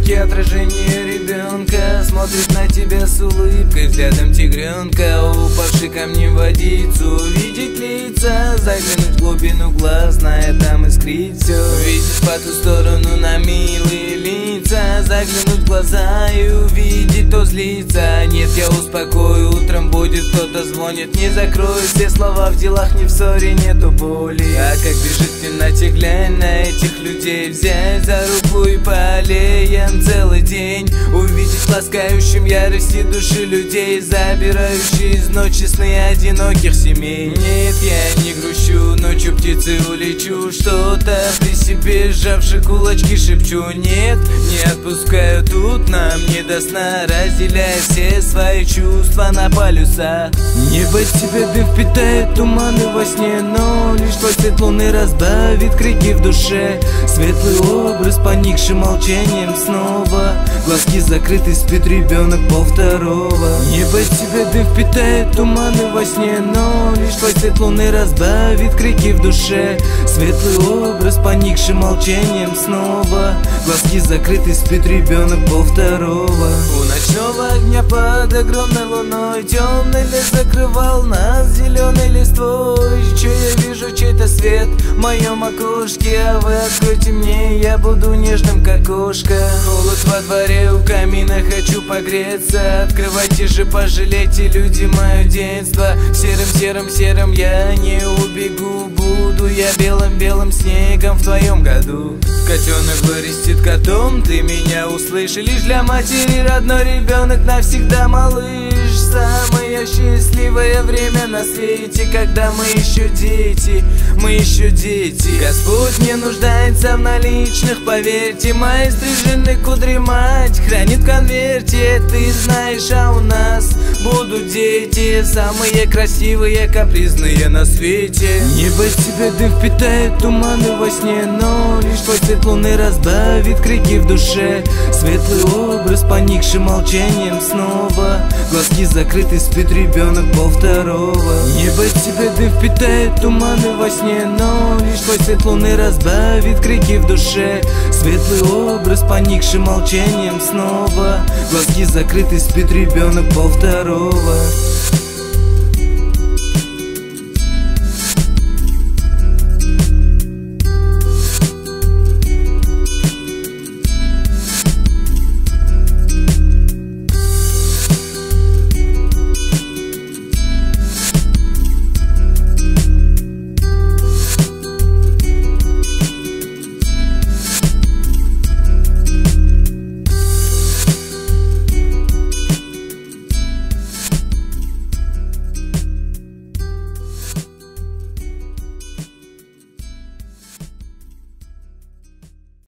зеркалке отражение ребенка смотрит на тебя с улыбкой, взглядом тигренка. Упавший камнем в водицу, увидеть лица, заглянуть в глубину глаз, зная, там искрит все. Увидеть по ту сторону на милые лица, заглянуть в глаза и увидеть, то злится. Нет, я успокою, утром будет, кто-то звонит. Не закрою все слова, в делах не в ссоре, нету боли. А как бежит в темноте, глянь на этих людей, взять за руку и по аллеям целый день. Увидеть ласкающим ярости души людей, забирающие из ночи сны одиноких семей. Нет, я не грущу, ночью птицы улечу, что-то при себе сжавши кулачки шепчу. Нет, не отпускаю, тут нам не до сна, разделяя все свои чувства на полюса. Небо тебя дым впитает туманы во сне, но лишь твой свет луны разбавит крики в душе. Светлый образ, поникший молчанием снова, глазки закрыты, спит ребенок полвторого. Небо тебя дым впитает туманы во сне, но лишь твой свет луны разбавит крики в душе. Светлый образ, поникший молчанием снова, глазки закрыты, спит ребенок полвторого. У ночного огня под огромной луной темный лес закрывал нас зеленой листвой. Че я вижу, чей-то свет в моем окошке, а вы откройте мне, я буду нежным, как кошка. Холод во дворе, у камина хочу погреться, открывайте же, пожалейте, люди, мое детство. Серым я не убегу, буду я белым снегом в твоем году. Котенок вырастет котом, ты меня услышишь, лишь для матери родной ребенок навсегда малыш. Самое счастливое время на свете, когда мы еще дети, мы еще дети. Господь не нуждается в наличных, поверьте, мои стриженные кудри мать хранит в конверте. Ты знаешь, а у нас будут дети, самые красивые, капризные на свете. Небо тебя дым впитает туманы во сне, но лишь твой свет луны разбавит крики в душе. Светлый образ, поникший молчанием снова, глазки закрыты, спит ребенок полвторого. Небо тебя дым впитает туманы во сне, но лишь твой свет луны разбавит крики в душе. Светлый образ, поникший молчанием снова, глазки закрыты, спит ребенок полвторого.